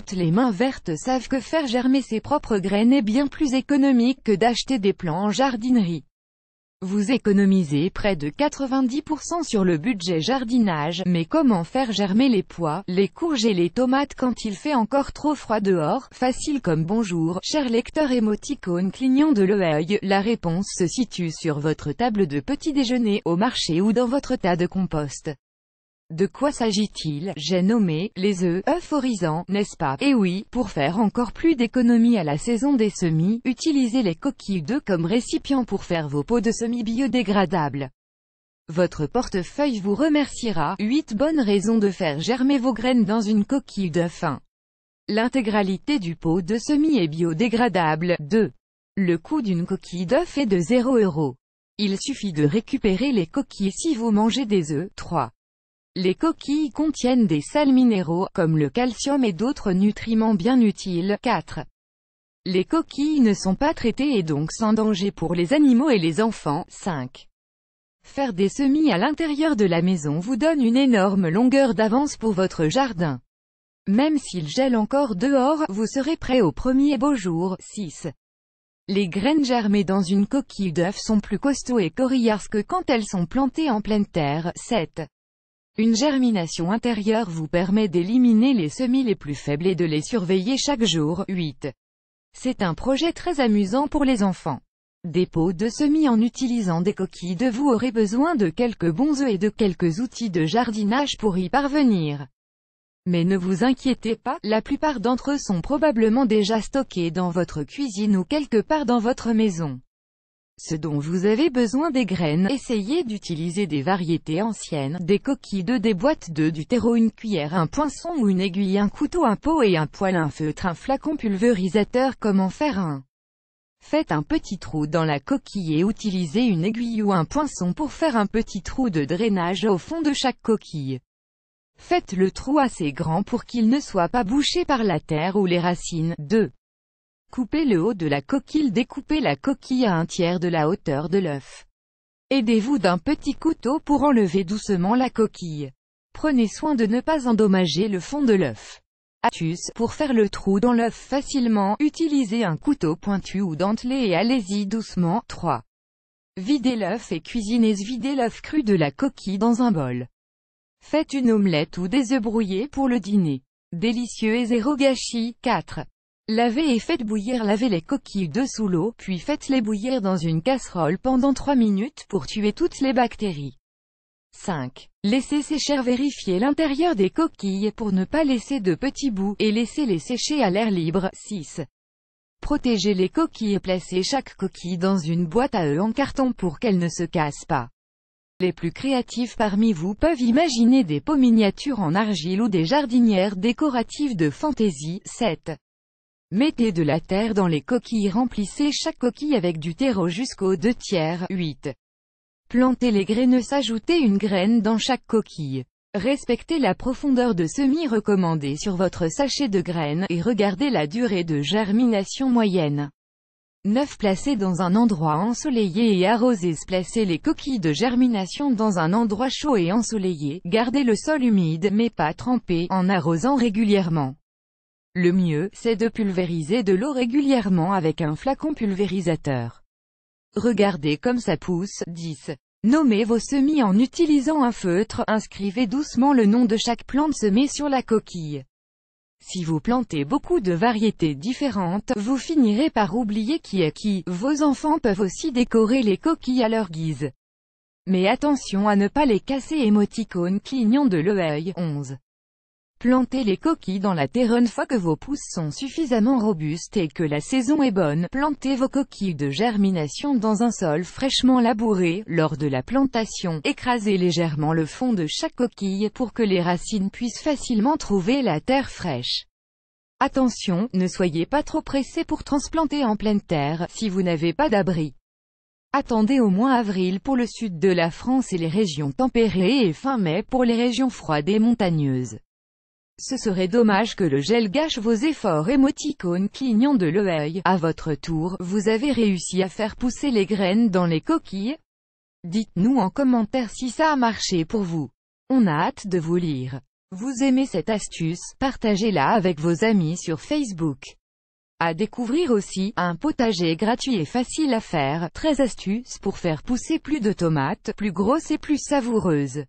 toutes les mains vertes savent que faire germer ses propres graines est bien plus économique que d'acheter des plants en jardinerie. Vous économisez près de 90% sur le budget jardinage, mais comment faire germer les pois, les courges et les tomates quand il fait encore trop froid dehors? Facile comme bonjour, cher lecteur émoticône clignant de l'œil, la réponse se situe sur votre table de petit déjeuner, au marché ou dans votre tas de compost. De quoi s'agit-il? J'ai nommé les euphorisants, n'est-ce pas? Et oui, pour faire encore plus d'économies à la saison des semis, utilisez les coquilles d'œufs comme récipient pour faire vos pots de semis biodégradables. Votre portefeuille vous remerciera. 8 bonnes raisons de faire germer vos graines dans une coquille d'œuf. 1. L'intégralité du pot de semis est biodégradable. 2. Le coût d'une coquille d'œuf est de 0 €. Il suffit de récupérer les coquilles si vous mangez des œufs. 3. Les coquilles contiennent des sels minéraux, comme le calcium et d'autres nutriments bien utiles. 4. Les coquilles ne sont pas traitées et donc sans danger pour les animaux et les enfants. 5. Faire des semis à l'intérieur de la maison vous donne une énorme longueur d'avance pour votre jardin. Même s'il gèle encore dehors, vous serez prêt au premier beau jour. 6. Les graines germées dans une coquille d'œuf sont plus costauds et coriaces que quand elles sont plantées en pleine terre. 7. Une germination intérieure vous permet d'éliminer les semis les plus faibles et de les surveiller chaque jour. 8. C'est un projet très amusant pour les enfants. Des pots de semis en utilisant des coquilles d'œufs. Vous aurez besoin de quelques bons œufs et de quelques outils de jardinage pour y parvenir. Mais ne vous inquiétez pas, la plupart d'entre eux sont probablement déjà stockés dans votre cuisine ou quelque part dans votre maison. Ce dont vous avez besoin des graines, essayez d'utiliser des variétés anciennes, des coquilles d'œufs, des boîtes d'œufs, du terreau, une cuillère, un poinçon ou une aiguille, un couteau, un pot et un poêle, un feutre, un flacon pulvérisateur. Comment faire un? Faites un petit trou dans la coquille et utilisez une aiguille ou un poinçon pour faire un petit trou de drainage au fond de chaque coquille. Faites le trou assez grand pour qu'il ne soit pas bouché par la terre ou les racines. 2. Coupez le haut de la coquille. Découpez la coquille à un tiers de la hauteur de l'œuf. Aidez-vous d'un petit couteau pour enlever doucement la coquille. Prenez soin de ne pas endommager le fond de l'œuf. Astuce, pour faire le trou dans l'œuf facilement, utilisez un couteau pointu ou dentelé et allez-y doucement. 3. Videz l'œuf et cuisinez. Videz l'œuf cru de la coquille dans un bol. Faites une omelette ou des œufs brouillés pour le dîner. Délicieux et zéro gâchis. 4. Lavez et faites bouillir. Lavez les coquilles d'œufs sous l'eau, puis faites-les bouillir dans une casserole pendant 3 minutes pour tuer toutes les bactéries. 5. Laissez sécher. Vérifiez l'intérieur des coquilles pour ne pas laisser de petits bouts, et laissez-les sécher à l'air libre. 6. Protégez les coquilles. Placez chaque coquille dans une boîte à œufs en carton pour qu'elle ne se casse pas. Les plus créatifs parmi vous peuvent imaginer des pots miniatures en argile ou des jardinières décoratives de fantaisie. 7. Mettez de la terre dans les coquilles. Remplissez chaque coquille avec du terreau jusqu'aux 2/3. 8. Plantez les graines. Ajoutez une graine dans chaque coquille. Respectez la profondeur de semis recommandée sur votre sachet de graines, et regardez la durée de germination moyenne. 9. Placez dans un endroit ensoleillé et arrosé. Placez les coquilles de germination dans un endroit chaud et ensoleillé. Gardez le sol humide, mais pas trempé, en arrosant régulièrement. Le mieux, c'est de pulvériser de l'eau régulièrement avec un flacon pulvérisateur. Regardez comme ça pousse. 10. Nommez vos semis en utilisant un feutre. Inscrivez doucement le nom de chaque plante semée sur la coquille. Si vous plantez beaucoup de variétés différentes, vous finirez par oublier qui est qui. Vos enfants peuvent aussi décorer les coquilles à leur guise. Mais attention à ne pas les casser. Émoticône clignant de l'œil. 11. Plantez les coquilles dans la terre. Une fois que vos pousses sont suffisamment robustes et que la saison est bonne, plantez vos coquilles de germination dans un sol fraîchement labouré. Lors de la plantation, écrasez légèrement le fond de chaque coquille pour que les racines puissent facilement trouver la terre fraîche. Attention, ne soyez pas trop pressé pour transplanter en pleine terre, si vous n'avez pas d'abri. Attendez au mois avril pour le sud de la France et les régions tempérées et fin mai pour les régions froides et montagneuses. Ce serait dommage que le gel gâche vos efforts. Émoticône clignant de l'œil. À votre tour, vous avez réussi à faire pousser les graines dans les coquilles? Dites-nous en commentaire si ça a marché pour vous. On a hâte de vous lire. Vous aimez cette astuce? Partagez-la avec vos amis sur Facebook. À découvrir aussi, un potager gratuit et facile à faire, 13 astuces pour faire pousser plus de tomates, plus grosses et plus savoureuses.